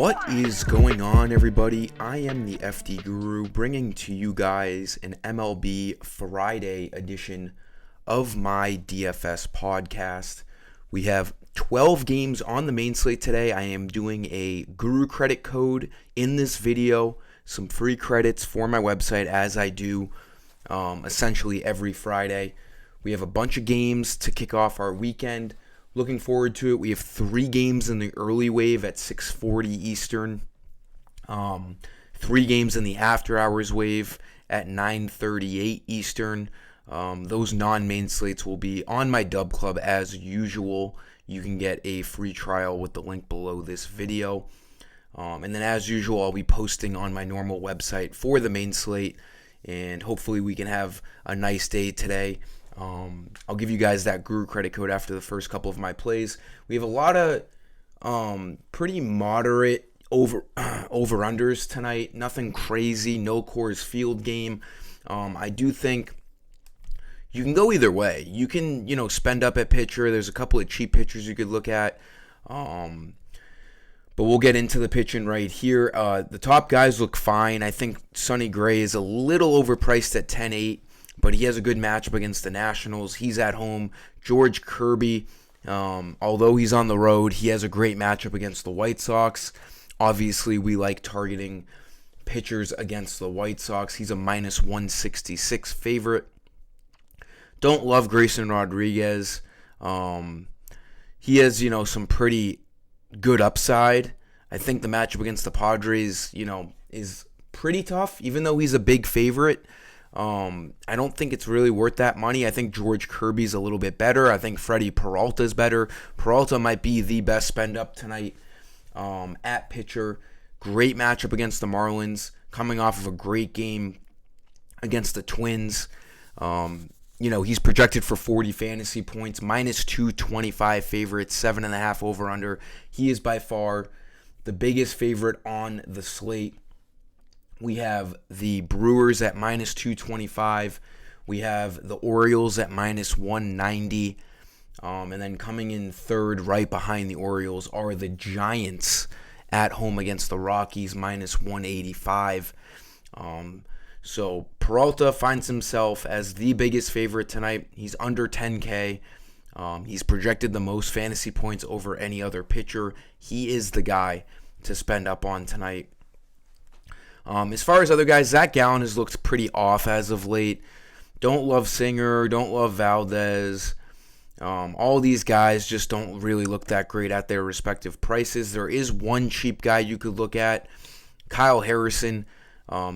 What is going on, everybody? I am the FDGURU, bringing to you guys an MLB Friday edition of my DFS podcast. We have 12 games on the main slate today. I am doing a Guru credit code in this video, some free credits for my website as I do essentially every Friday. We have a bunch of games to kick off our weekend. Looking forward to it. We have 3 games in the early wave at 6:40 Eastern. 3 games in the after hours wave at 9:38 Eastern. Those non-main slates will be on my Dub Club as usual. You can get a free trial with the link below this video. And then as usual, I'll be posting on my normal website for the main slate. And hopefully we can have a nice day today. I'll give you guys that Guru credit code after the first couple of my plays. We have a lot of pretty moderate over-unders tonight. Nothing crazy. No Coors Field game. I do think you can go either way. You can, spend up at pitcher. There's a couple of cheap pitchers you could look at. But we'll get into the pitching right here. The top guys look fine. I think Sonny Gray is a little overpriced at 10-8. But he has a good matchup against the Nationals. He's at home. George Kirby, although he's on the road, he has a great matchup against the White Sox. Obviously, we like targeting pitchers against the White Sox. He's a minus 166 favorite. Don't love Grayson Rodriguez. He has, some pretty good upside. I think the matchup against the Padres, is pretty tough, even though he's a big favorite. I don't think it's really worth that money. I think George Kirby's a little bit better. I think Freddie Peralta's better. Peralta might be the best spend up tonight at pitcher. Great matchup against the Marlins, coming off of a great game against the Twins. He's projected for 40 fantasy points, minus 225 favorite, 7.5 over under. He is by far the biggest favorite on the slate. We have the Brewers at minus 225. We have the Orioles at minus 190. And then coming in third, right behind the Orioles, are the Giants at home against the Rockies, minus 185. So Peralta finds himself as the biggest favorite tonight. He's under 10K. He's projected the most fantasy points over any other pitcher. He is the guy to spend up on tonight. As far as other guys, Zach Gallen has looked pretty off as of late. Don't love Singer, don't love Valdez. All these guys just don't really look that great at their respective prices. There is one cheap guy you could look at, Kyle Harrison.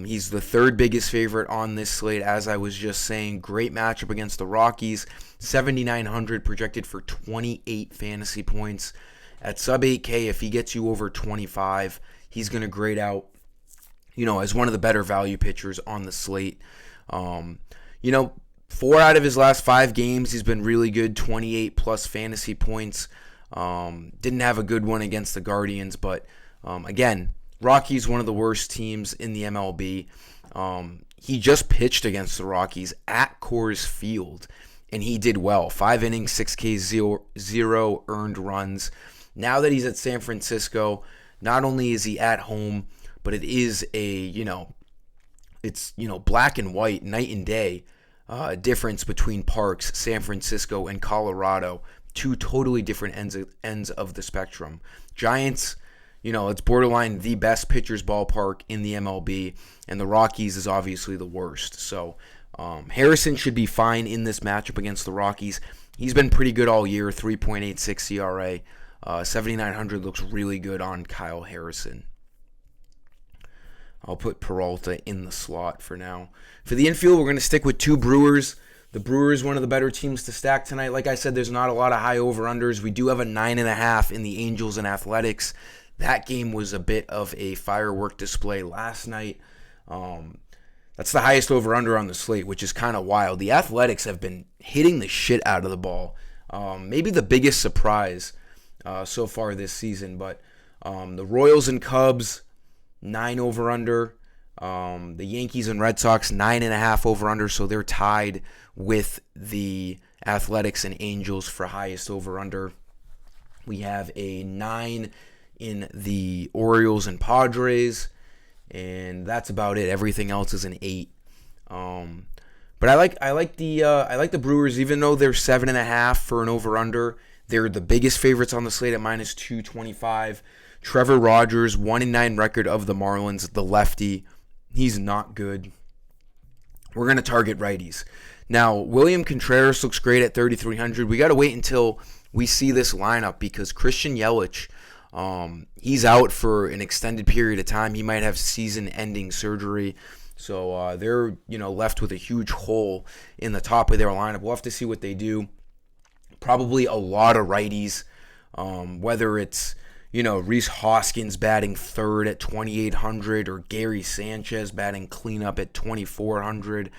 He's the third biggest favorite on this slate, as I was just saying. Great matchup against the Rockies. 7,900 projected for 28 fantasy points. At sub 8K, if he gets you over 25, he's going to grade out as one of the better value pitchers on the slate. 4 out of his last 5 games, he's been really good, 28 plus fantasy points. Didn't have a good one against the Guardians, but again, Rockies, one of the worst teams in the MLB. He just pitched against the Rockies at Coors Field, and he did well. 5 innings, 6Ks, 0 earned runs. Now that he's at San Francisco, not only is he at home, but it is it's black and white, night and day difference between parks, San Francisco and Colorado. 2 totally different ends of the spectrum. Giants, it's borderline the best pitcher's ballpark in the MLB, and the Rockies is obviously the worst. So Harrison should be fine in this matchup against the Rockies. He's been pretty good all year, 3.86 ERA. 7,900 looks really good on Kyle Harrison. I'll put Peralta in the slot for now. For the infield, we're going to stick with 2 Brewers. The Brewers, one of the better teams to stack tonight. Like I said, there's not a lot of high over-unders. We do have a 9.5 in the Angels and Athletics. That game was a bit of a firework display last night. That's the highest over-under on the slate, which is kind of wild. The Athletics have been hitting the shit out of the ball. Maybe the biggest surprise so far this season. But the Royals and Cubs, 9 over under. The Yankees and Red Sox, 9.5 over under. So they're tied with the Athletics and Angels for highest over under. We have a 9 in the Orioles and Padres, and that's about it. Everything else is an 8. But I like the Brewers, even though they're 7.5 for an over/under. They're the biggest favorites on the slate at -225. Trevor Rogers, 1-9 record of the Marlins, the lefty. He's not good. We're going to target righties. Now, William Contreras looks great at 3,300. We got to wait until we see this lineup because Christian Yelich, he's out for an extended period of time. He might have season-ending surgery. So they're left with a huge hole in the top of their lineup. We'll have to see what they do. Probably a lot of righties, whether it's Rhys Hoskins batting third at 2,800 or Gary Sanchez batting cleanup at 2,400.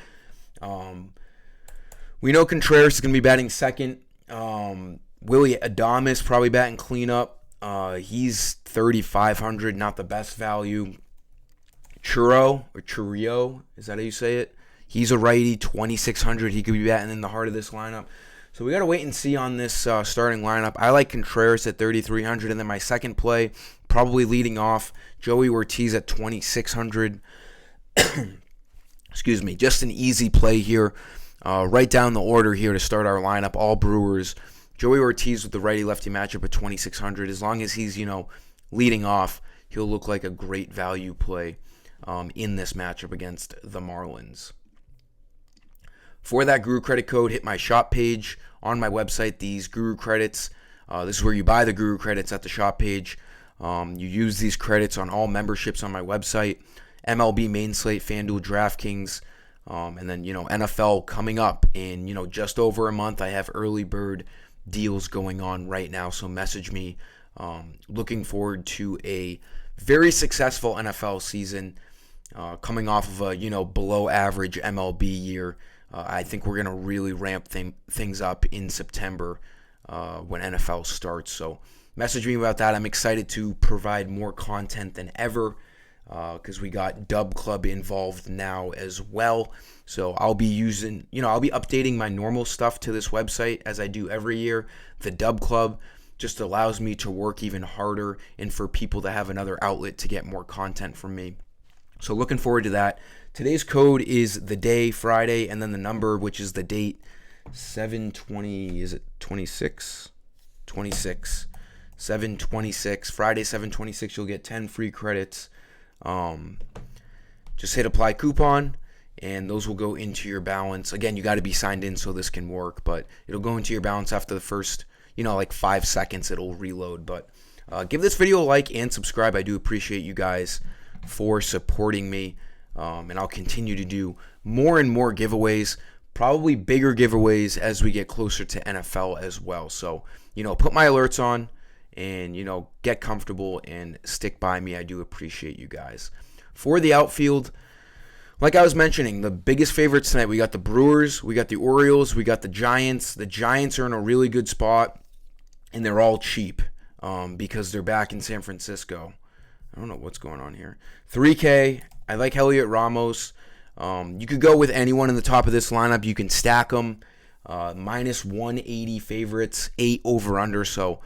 We know Contreras is going to be batting second. Willie Adames probably batting cleanup. He's 3,500, not the best value. Churro, is that how you say it? He's a righty, 2,600. He could be batting in the heart of this lineup. So we got to wait and see on this starting lineup. I like Contreras at 3,300, and then my second play, probably leading off, Joey Ortiz at 2,600. Excuse me, just an easy play here. Right down the order here to start our lineup, all Brewers. Joey Ortiz with the righty-lefty matchup at 2,600. As long as he's, leading off, he'll look like a great value play in this matchup against the Marlins. For that Guru credit code, hit my shop page on my website, these Guru credits. This is where you buy the Guru credits at the shop page. You use these credits on all memberships on my website, MLB Main Slate, FanDuel, DraftKings, and then, NFL coming up in, just over a month. I have early bird deals going on right now, so message me. Looking forward to a very successful NFL season coming off of a, below average MLB year. I think we're going to really ramp things up in September when NFL starts. So message me about that. I'm excited to provide more content than ever because we got Dub Club involved now as well. So I'll be I'll be updating my normal stuff to this website as I do every year. The Dub Club just allows me to work even harder and for people to have another outlet to get more content from me. So looking forward to that. Today's code is the day, Friday, and then the number, which is the date, 7/20, is it 26? 26. 7/26. Friday, 7/26, you'll get 10 free credits. Just hit apply coupon, and those will go into your balance. Again, you got to be signed in so this can work, but it'll go into your balance after the first, 5 seconds it'll reload. But give this video a like and subscribe. I do appreciate you guys for supporting me. And I'll continue to do more and more giveaways, probably bigger giveaways as we get closer to NFL as well. So, put my alerts on and, get comfortable and stick by me. I do appreciate you guys. For the outfield, like I was mentioning, the biggest favorites tonight, we got the Brewers, we got the Orioles, we got the Giants. The Giants are in a really good spot, and they're all cheap because they're back in San Francisco. I don't know what's going on here. 3K. I like Heliot Ramos. You could go with anyone in the top of this lineup. You can stack them. -180 favorites, 8 over/under. So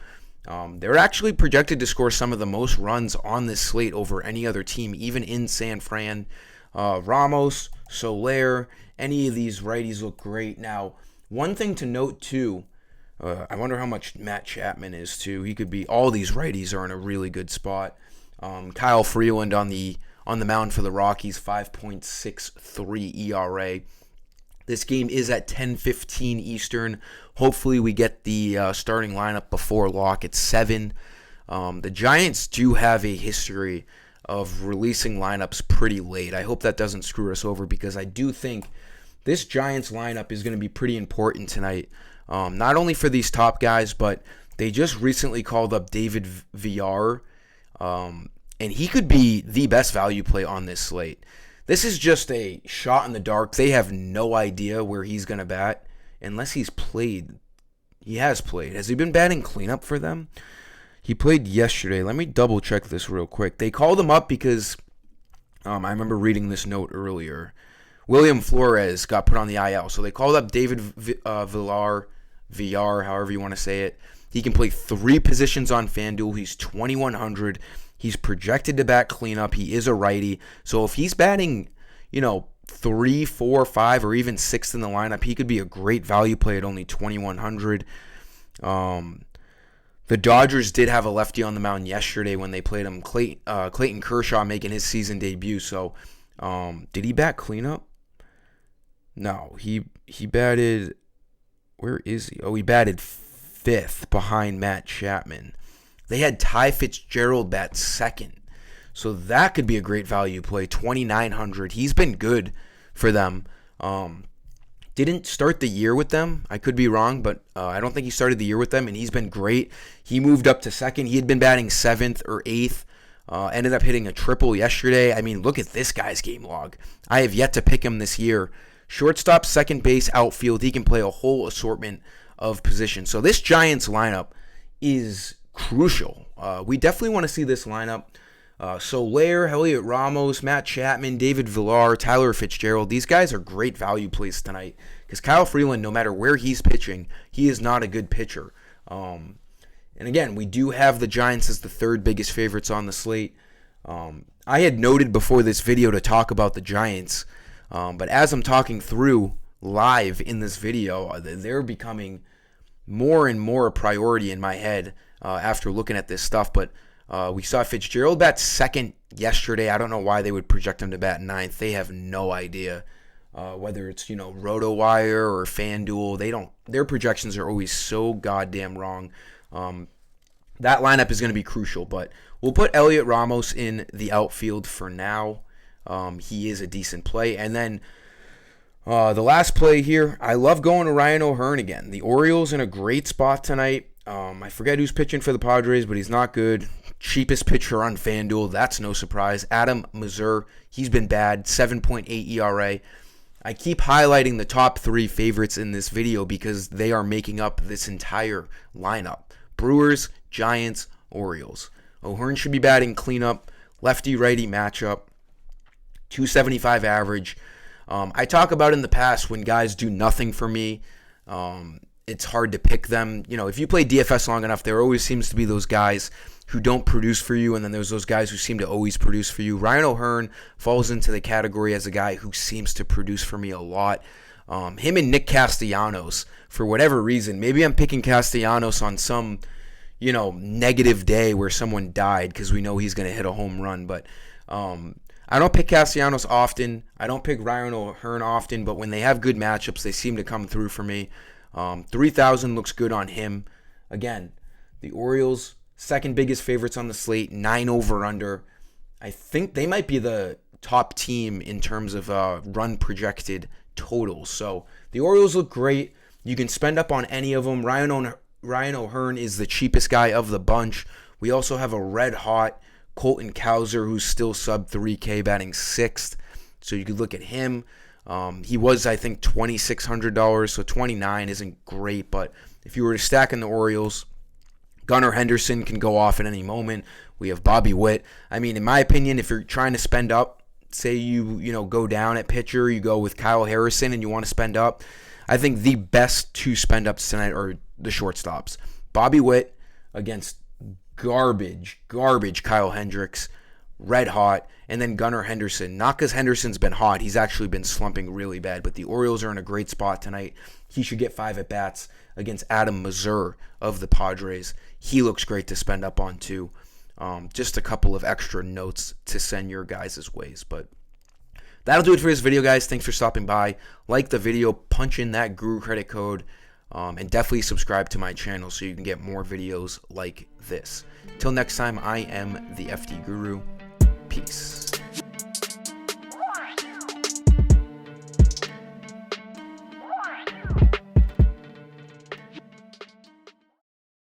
they're actually projected to score some of the most runs on this slate over any other team, even in San Fran. Ramos, Soler, any of these righties look great. Now, one thing to note too, I wonder how much Matt Chapman is too. He could be. All these righties are in a really good spot. Kyle Freeland on the mound for the Rockies, 5.63 ERA. This game is at 10:15 Eastern. Hopefully we get the starting lineup before lock at 7. The Giants do have a history of releasing lineups pretty late. I hope that doesn't screw us over because I do think this Giants lineup is going to be pretty important tonight. Not only for these top guys, but they just recently called up David Villar. And he could be the best value play on this slate. This is just a shot in the dark. They have no idea where he's going to bat unless he's played. He has played. Has he been batting cleanup for them? He played yesterday. Let me double check this real quick. They called him up because I remember reading this note earlier. William Flores got put on the IL. So they called up David Villar VR, however you want to say it. He can play 3 positions on FanDuel. He's 2,100. He's projected to bat cleanup. He is a righty. So if he's batting, 3, 4, 5, or even 6th in the lineup, he could be a great value play at only 2,100. The Dodgers did have a lefty on the mound yesterday when they played him. Clayton Kershaw making his season debut. So did he bat cleanup? No, he batted. Where is he? Oh, he batted 5th behind Matt Chapman. They had Ty Fitzgerald bat 2nd. So that could be a great value play. 2,900. He's been good for them. Didn't start the year with them. I could be wrong, but I don't think he started the year with them, and he's been great. He moved up to 2nd. He had been batting 7th or 8th. Ended up hitting a triple yesterday. I mean, look at this guy's game log. I have yet to pick him this year. Shortstop, second base, outfield. He can play a whole assortment of positions. So this Giants lineup is crucial. We definitely want to see this lineup. Soler, Heliot Ramos, Matt Chapman, David Villar, Tyler Fitzgerald. These guys are great value plays tonight because Kyle Freeland, no matter where he's pitching, he is not a good pitcher. And again, we do have the Giants as the 3rd biggest favorites on the slate. I had noted before this video to talk about the Giants, but as I'm talking through live in this video, they're becoming more and more a priority in my head after looking at this stuff. But we saw Fitzgerald bat 2nd yesterday. I don't know why they would project him to bat 9th. They have no idea whether it's, RotoWire or FanDuel. Their projections are always so goddamn wrong. That lineup is going to be crucial, but we'll put Heliot Ramos in the outfield for now. He is a decent play. And then the last play here, I love going to Ryan O'Hearn again. The Orioles in a great spot tonight. I forget who's pitching for the Padres, but he's not good. Cheapest pitcher on FanDuel. That's no surprise. Adam Mazur, he's been bad. 7.8 ERA. I keep highlighting the top 3 favorites in this video because they are making up this entire lineup. Brewers, Giants, Orioles. O'Hearn should be batting cleanup. Lefty-righty matchup. 275 average. I talk about in the past when guys do nothing for me. It's hard to pick them. If you play DFS long enough, there always seems to be those guys who don't produce for you, and then there's those guys who seem to always produce for you. Ryan O'Hearn falls into the category as a guy who seems to produce for me a lot. Him and Nick Castellanos, for whatever reason. Maybe I'm picking Castellanos on some, negative day where someone died because we know he's going to hit a home run. But I don't pick Castellanos often. I don't pick Ryan O'Hearn often, but when they have good matchups, they seem to come through for me. 3,000 looks good on him. Again, the Orioles, 2nd biggest favorites on the slate, 9 over/under. I think they might be the top team in terms of run projected totals. So the Orioles look great. You can spend up on any of them. Ryan O'Hearn is the cheapest guy of the bunch. We also have a red-hot Colton Cowser who's still sub 3K batting 6th. So you could look at him. He was, I think, $2,600, so 29 isn't great. But if you were to stack in the Orioles, Gunnar Henderson can go off at any moment. We have Bobby Witt. I mean, in my opinion, if you're trying to spend up, say you go down at pitcher, you go with Kyle Harrison and you want to spend up, I think the best 2 spend ups tonight are the shortstops. Bobby Witt against garbage Kyle Hendricks, red hot, and then Gunnar Henderson. Not because Henderson's been hot. He's actually been slumping really bad, but the Orioles are in a great spot tonight. He should get 5 at-bats against Adam Mazur of the Padres. He looks great to spend up on, too. Just a couple of extra notes to send your guys' ways, but that'll do it for this video, guys. Thanks for stopping by. Like the video, punch in that Guru credit code, and definitely subscribe to my channel so you can get more videos like this. Till next time, I am the FD Guru. Peace.